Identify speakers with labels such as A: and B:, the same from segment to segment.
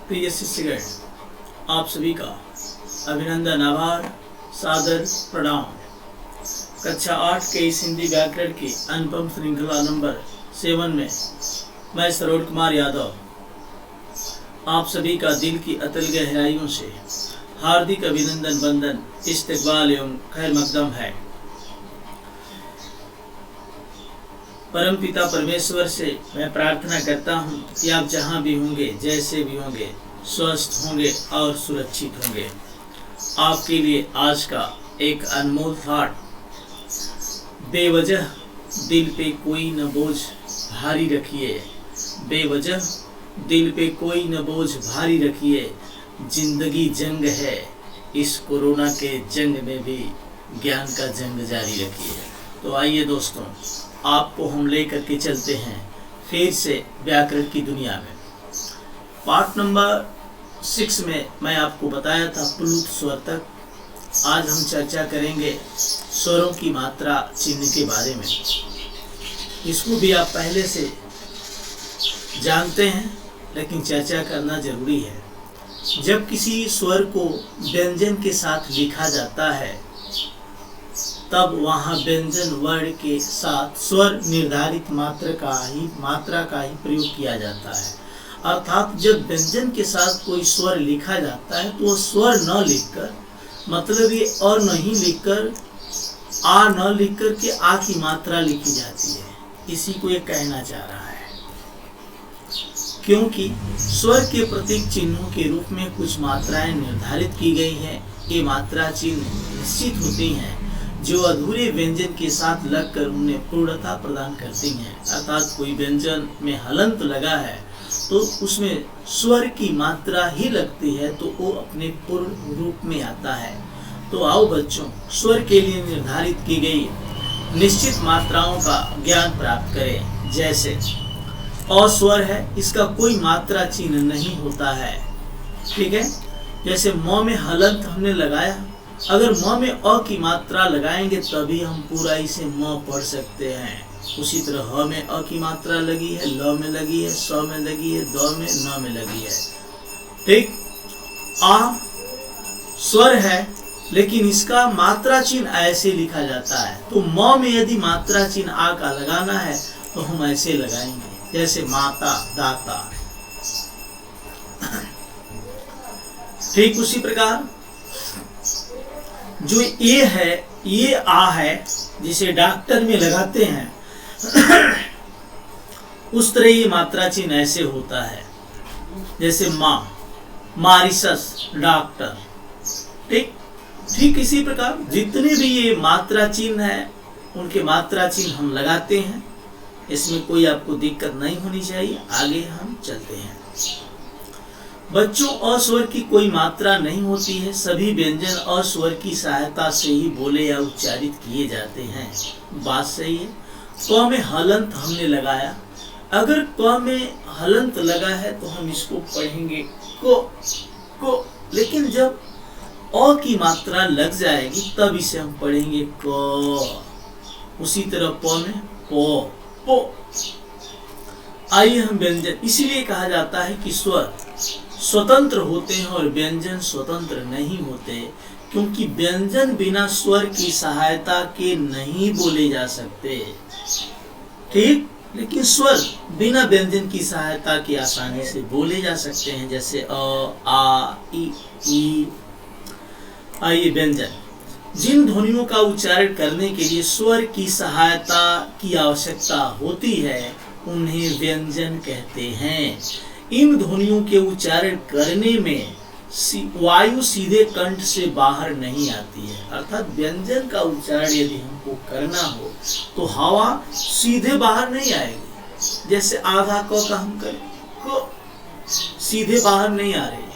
A: प्रिय शिष्यगण, आप सभी का अभिनंदन, आभार, सादर प्रणाम। कक्षा 8 के इस हिंदी व्याकरण की अनुपम श्रृंखला नंबर 7 में मैं सरोज कुमार यादव आप सभी का दिल की अतल गहराइयों से हार्दिक अभिनंदन, वंदन, इस्तकबाल एवं खैर मकदम है। परम पिता परमेश्वर से मैं प्रार्थना करता हूँ कि आप जहाँ भी होंगे, जैसे भी होंगे, स्वस्थ होंगे और सुरक्षित होंगे। आपके लिए आज का एक अनमोल थाट, बेवजह दिल पे कोई न बोझ भारी रखिए, बेवजह दिल पे कोई न बोझ भारी रखिए। जिंदगी जंग है, इस कोरोना के जंग में भी ज्ञान का जंग जारी रखिए। तो आइए दोस्तों, आपको हम लेकर के चलते हैं फिर से व्याकरण की दुनिया में। पार्ट नंबर 6 में मैं आपको बताया था प्लुत स्वर तक। आज हम चर्चा करेंगे स्वरों की मात्रा चिन्ह के बारे में। इसको भी आप पहले से जानते हैं, लेकिन चर्चा करना जरूरी है। जब किसी स्वर को व्यंजन के साथ लिखा जाता है, तब वहाँ व्यंजन वर्ण के साथ स्वर निर्धारित मात्रा का ही प्रयोग किया जाता है। अर्थात जब व्यंजन के साथ कोई स्वर लिखा जाता है तो वो स्वर न लिखकर, मतलब ये और नहीं लिखकर, आ न लिखकर के आ की मात्रा लिखी जाती है। इसी को ये कहना चाह रहा है, क्योंकि स्वर के प्रतीक चिन्हों के रूप में कुछ मात्राएं निर्धारित की गई हैं। ये मात्रा चिन्ह निश्चित होती हैं जो अधूरे व्यंजन के साथ लगकर उन्हें पूर्णता प्रदान करती हैं। अर्थात कोई व्यंजन में हलंत लगा है तो उसमें स्वर की मात्रा ही लगती है, तो वो अपने पूर्ण रूप में आता है। तो आओ बच्चों, स्वर के लिए निर्धारित की गई निश्चित मात्राओं का ज्ञान प्राप्त करें। जैसे अ स्वर है, इसका कोई मात्रा चिन्ह नहीं होता है, ठीक है। जैसे म में हलंत हमने लगाया, अगर म में अ की मात्रा लगाएंगे तभी हम पूरा इसे म पढ़ सकते हैं। उसी तरह ह में अ की मात्रा लगी है, ल में लगी है, स में लगी है, द में, न में लगी है, ठीक। आ स्वर है, लेकिन इसका मात्रा चिन्ह ऐसे लिखा जाता है। तो म में यदि मात्रा चिन्ह आ का लगाना है तो हम ऐसे लगाएंगे, जैसे माता, दाता, ठीक। उसी प्रकार जो ये है, ये आ है, जिसे डॉक्टर में लगाते हैं, उस तरह ये मात्रा चिन्ह ऐसे होता है, जैसे माँ, मारिसस, डॉक्टर, ठीक। ठीक इसी प्रकार जितने भी ये मात्रा चिन्ह है, उनके मात्रा चिन्ह हम लगाते हैं। इसमें कोई आपको दिक्कत नहीं होनी चाहिए। आगे हम चलते हैं। बच्चों, अ स्वर की कोई मात्रा नहीं होती है। सभी व्यंजन अ स्वर की सहायता से ही बोले या उच्चारित किए जाते हैं। बात सही है। क में हलंत हमने लगाया, अगर क में हलंत लगा है तो हम इसको पढ़ेंगे को, लेकिन जब अ की मात्रा लग जाएगी तब इसे हम पढ़ेंगे क। उसी तरह प में पो। आइए हम व्यंजन, इसीलिए कहा जाता है कि स्वर स्वतंत्र होते हैं और व्यंजन स्वतंत्र नहीं होते, क्योंकि व्यंजन बिना स्वर की सहायता के नहीं बोले जा सकते, ठीक। लेकिन स्वर बिना व्यंजन की सहायता के आसानी से बोले जा सकते हैं, जैसे अ, आ, ई। आइए व्यंजन, जिन ध्वनियों का उच्चारण करने के लिए स्वर की सहायता की आवश्यकता होती है, उन्हें व्यंजन कहते हैं। इन ध्वनियों के उच्चारण करने में वायु सीधे कंठ से बाहर नहीं आती है। अर्थात व्यंजन का उच्चारण यदि हमको करना हो तो हवा सीधे बाहर नहीं आएगी। जैसे आधा क का हम करें, को सीधे बाहर नहीं आ रही है,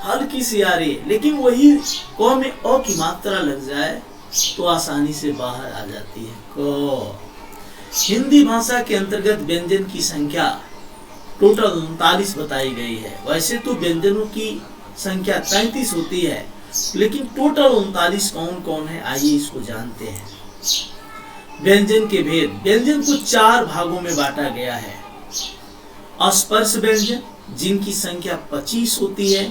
A: हल्की सी आ रही है, लेकिन वही क में अ की मात्रा लग जाए तो आसानी से बाहर आ जाती है, क। हिंदी भाषा के अंतर्गत व्यंजन की संख्या टोटल 39 बताई गई है। वैसे तो व्यंजनों की संख्या 33 होती है, लेकिन टोटल 39 कौन कौन है, आइए इसको जानते हैं। व्यंजन के भेद। व्यंजन को 4 भागों में बांटा गया है। स्पर्श व्यंजन, जिनकी संख्या 25 होती है।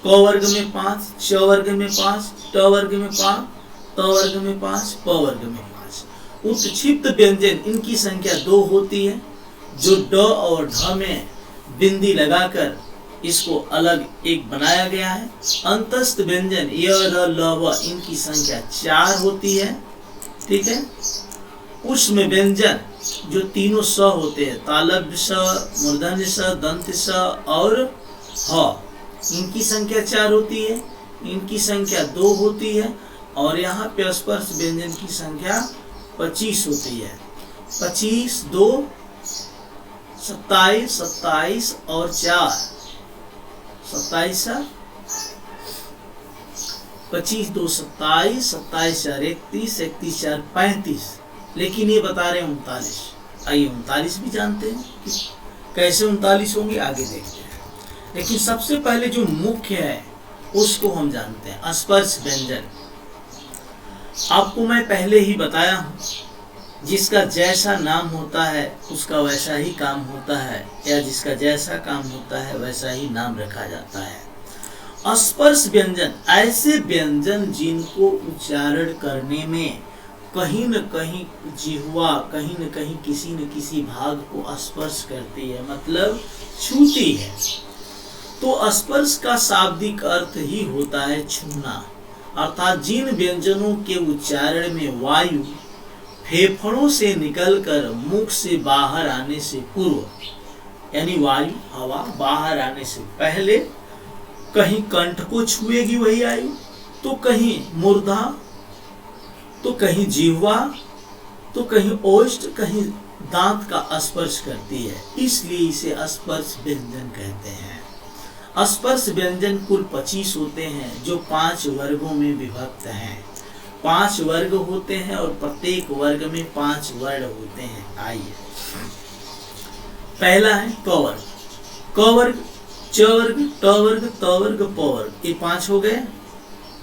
A: क वर्ग में 5, च वर्ग में 5, ट वर्ग में 5, त वर्ग में 5, प वर्ग में 5। उत्क्षिप्त व्यंजन इनकी संख्या 2 होती है, जो ड और ढ में बिंदी लगाकर इसको अलग एक बनाया गया है। अंतस्थ व्यंजन य, र, ल, व इनकी संख्या 4 होती है। ठीक है। ऊष्म व्यंजन जो तीनों स होते हैं, तालव्य स, मूर्धन्य स, दंत स और ह, इनकी संख्या 4 होती है। इनकी संख्या 2 होती है। और यहाँ पे स्पर्श व्यंजन की संख्या 25 होती है। 25, 2, 27, 27 और 4, 27, 25, 2, 27, 27, 4, 31, 31, 4, 35। लेकिन ये बता रहे हैं 39। आइए 39 भी जानते हैं कि कैसे 39 होंगे, आगे देखते हैं। लेकिन सबसे पहले जो मुख्य है उसको हम जानते हैं, स्पर्श व्यंजन। आपको मैं पहले ही बताया हूं, जिसका जैसा नाम होता है उसका वैसा ही काम होता है, या जिसका जैसा काम होता है वैसा ही नाम रखा जाता है। स्पर्श व्यंजन ऐसे व्यंजन जिनको उच्चारण करने में कहीं न कहीं जिह्वा कहीं न कहीं किसी न किसी भाग को स्पर्श करती है, मतलब छूती है। तो स्पर्श का शाब्दिक अर्थ ही होता है छूना, अर्थात जिन व्यंजनों के उच्चारण में वायु फेफड़ों से निकलकर मुख से बाहर आने से पूर्व, यानी वायु हवा बाहर आने से पहले कहीं कंठ को छुएगी वही वायु, तो कहीं मूर्धा, तो कहीं जिह्वा, तो कहीं ओष्ठ, कहीं दांत का स्पर्श करती है। इसलिए इसे स्पर्श व्यंजन कहते हैं। स्पर्श व्यंजन कुल 25 होते हैं, जो 5 वर्गों में विभक्त हैं। 5 वर्ग होते हैं और प्रत्येक वर्ग में 5 वर्ण होते हैं। आइए, पहला है क वर्ग। क वर्ग, च वर्ग, ट वर्ग, त वर्ग, प वर्ग, ये 5 हो गए।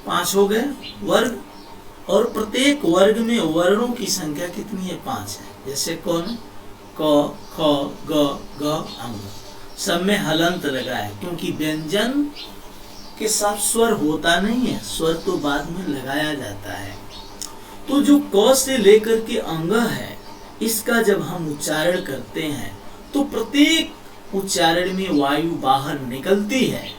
A: 5 हो गए वर्ग। और प्रत्येक वर्ग में वर्णों की संख्या कितनी है? 5 है। जैसे कौन? क, ख, ग, घ, अंग, सब में हलंत लगा है, क्योंकि व्यंजन के साथ स्वर होता नहीं है, स्वर तो बाद में लगाया जाता है। तो जो क से लेकर के अंग है, इसका जब हम उच्चारण करते हैं तो प्रत्येक उच्चारण में वायु बाहर निकलती है।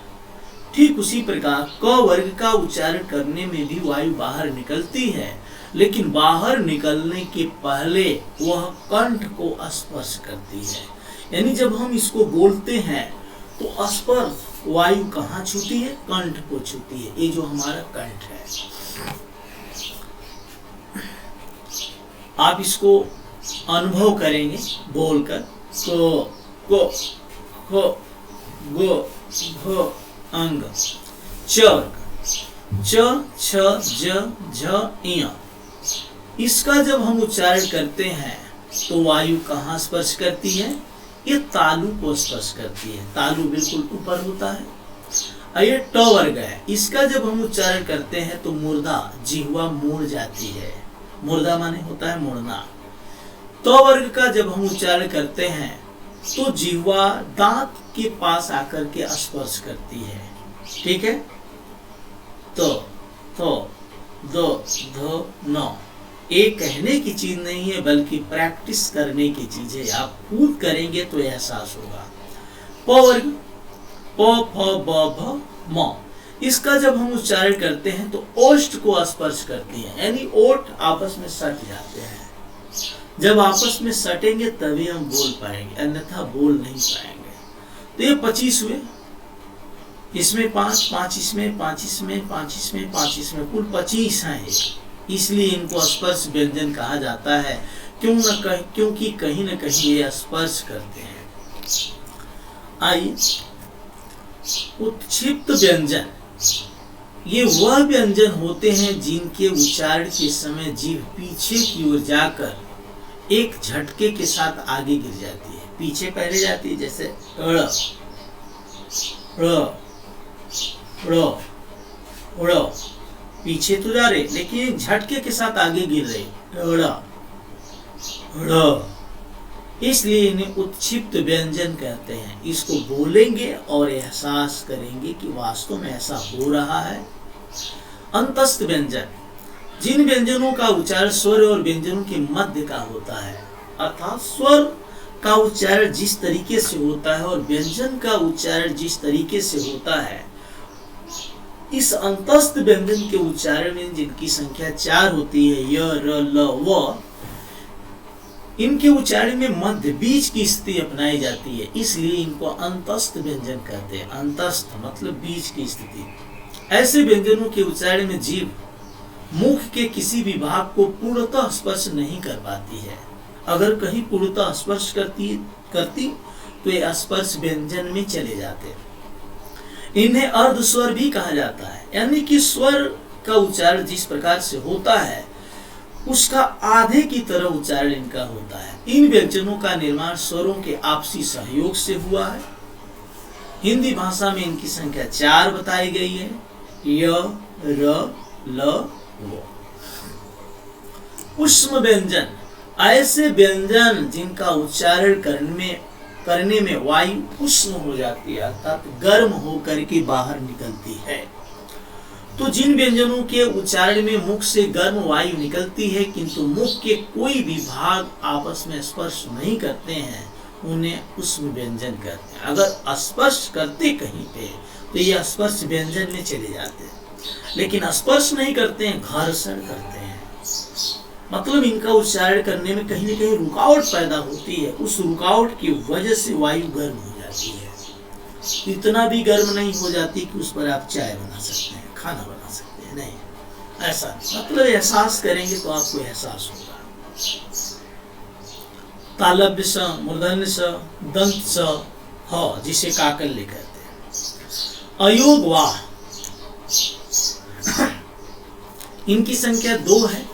A: ठीक उसी प्रकार क वर्ग का उच्चारण करने में भी वायु बाहर निकलती है, लेकिन बाहर निकलने के पहले वह कंठ को स्पर्श करती है। यानी जब हम इसको बोलते हैं तो स्पर्श वायु कहाँ छूती है? कंठ को छूती है। ये जो हमारा कंठ है, आप इसको अनुभव करेंगे बोलकर। तो को, खो, गो, घो, अंग, च वर्ग, च, छ, ज, झ, इय, इसका जब हम उच्चारण करते हैं तो वायु कहाँ स्पर्श करती है? ये तालु को स्पर्श करती है। तालु बिल्कुल ऊपर होता है। ये ट वर्ग है, इसका जब हम उच्चारण करते हैं तो मूर्धा, जिह्वा मुड़ जाती है। मूर्धा माने होता है मुड़ना। त वर्ग का जब हम उच्चारण करते हैं तो जिह्वा दांत के पास आकर के स्पर्श करती है। ठीक है। तो दो, धो, नौ, एक कहने की चीज नहीं है, बल्कि प्रैक्टिस करने की चीज है। आप खुद करेंगे तो एहसास होगा। प वर्ग, प, फ, ब, भ, म, इसका जब हम उच्चारण करते हैं तो ओष्ठ को स्पर्श करती है, यानी ओठ आपस में सट जाते हैं। जब आपस में सटेंगे तभी हम बोल पाएंगे, अन्यथा बोल नहीं पाएंगे। तो ये 25 हुए, इसमें 5, 5 इसमें, 5 इसमें, 5 इसमें, 5 इसमें, कुल 25 हैं। इसलिए इनको स्पर्श व्यंजन कहा जाता है, क्योंकि कहीं न कहीं ये स्पर्श करते हैं। आइए, उत्क्षिप्त व्यंजन, ये वह व्यंजन होते हैं जिनके उच्चारण के समय जीभ पीछे की ओर जाकर एक झटके के साथ आगे गिर जाती है। पीछे पहले जाती है, जैसे ड़, ड़, ड़, ड़, पीछे तो जा रहे लेकिन एक झटके के साथ आगे गिर रहे। ड़, ड़, इसलिए इन्हें उत्क्षिप्त व्यंजन कहते हैं। इसको बोलेंगे और एहसास करेंगे कि वास्तव में ऐसा हो रहा है। अंतस्थ व्यंजन, जिन व्यंजनों का उच्चारण स्वर और व्यंजनों के मध्य का होता है, अर्थात स्वर का उच्चारण जिस तरीके से होता है और व्यंजन का उच्चारण जिस तरीके से होता है, इस अंतस्थ व्यंजन के उच्चारण में जिनकी संख्या 4 होती है, य, र, ल, व, इनके उच्चारण में मध्य बीच की स्थिति अपनाई जाती है, इसलिए इनको अंतस्थ व्यंजन कहते हैं। अंतस्थ मतलब बीच की स्थिति। ऐसे व्यंजनों के उच्चारण में जीभ मुख के किसी भी भाग को पूर्णतः स्पर्श नहीं कर पाती है। अगर कहीं पूर्णतः स्पर्श करती तो ये स्पर्श व्यंजन में चले जाते। इन्हें अर्ध स्वर भी कहा जाता है, यानी कि स्वर का उच्चारण जिस प्रकार से होता है उसका आधे की तरह उच्चारण इनका होता है। इन व्यंजनों का निर्माण स्वरों के आपसी सहयोग से हुआ है। हिंदी भाषा में इनकी संख्या 4 बताई गई है, य, र, ल, व। उष्म व्यंजन, ऐसे व्यंजन जिनका उच्चारण करने में वायु उष्ण हो जाती है, अर्थात गर्म होकर के बाहर निकलती है। तो जिन व्यंजनों के उच्चारण में मुख से गर्म वायु निकलती है किंतु मुख के कोई भी भाग आपस में स्पर्श नहीं करते हैं, उन्हें उष्म व्यंजन कहते हैं। अगर स्पर्श करते कहीं पे तो ये स्पर्श व्यंजन में चले जाते हैं, लेकिन स्पर्श नहीं करते हैं, घर्षण करते हैं। मतलब इनका उच्चारण करने में कहीं न कहीं रुकावट पैदा होती है। उस रुकावट की वजह से वायु गर्म हो जाती है। इतना भी गर्म नहीं हो जाती कि उस पर आप चाय बना सकते हैं, खाना बना सकते हैं, नहीं। ऐसा मतलब एहसास करेंगे तो आपको एहसास होगा। तालव्य स, मूर्धन्य स, दंत स, ह, जिसे काकल्य कहते हैं। अयोग वाह, इनकी संख्या 2 है।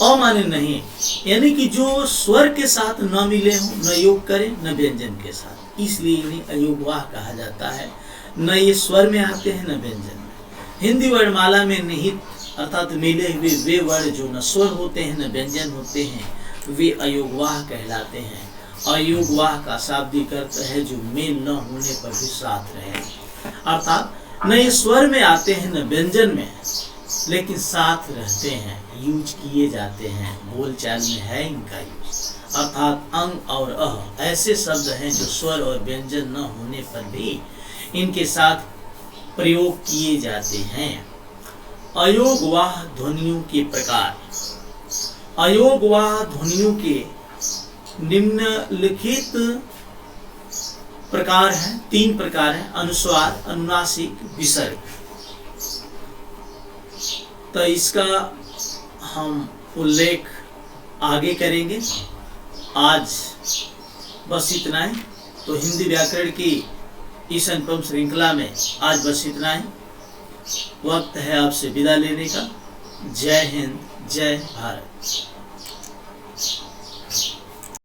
A: अमाने नहीं, यानी कि जो स्वर के साथ न मिले हो, न योग करें न व्यंजन के साथ, इसलिए इन्हें अयोगवाह कहा जाता है। न ये स्वर में आते हैं न व्यंजन में। हिंदी वर्णमाला में निहित अर्थात मिले हुए वे वर्ण जो न स्वर होते हैं न व्यंजन होते हैं, वे अयोगवाह कहलाते हैं। अयोगवाह का शाब्दिक अर्थ है जो मेल न होने पर भी साथ रहे, अर्थात न ये स्वर में आते हैं न व्यंजन में, लेकिन साथ रहते हैं, यूज किए जाते हैं, बोलचाल में है इनका यूज। अर्थात अंग और अह ऐसे शब्द हैं जो स्वर और व्यंजन न होने पर भी इनके साथ प्रयोग किए जाते हैं। अयोगवाह ध्वनियों के प्रकार। अयोगवाह ध्वनियों के निम्नलिखित प्रकार हैं, 3 प्रकार हैं, अनुस्वार, अनुनासिक, विसर्ग। तो इसका हम उल्लेख आगे करेंगे। आज बस इतना ही। तो हिंदी व्याकरण की इस अनुपम श्रृंखला में आज बस इतना ही। वक्त है आपसे विदा लेने का। जय हिंद, जय भारत।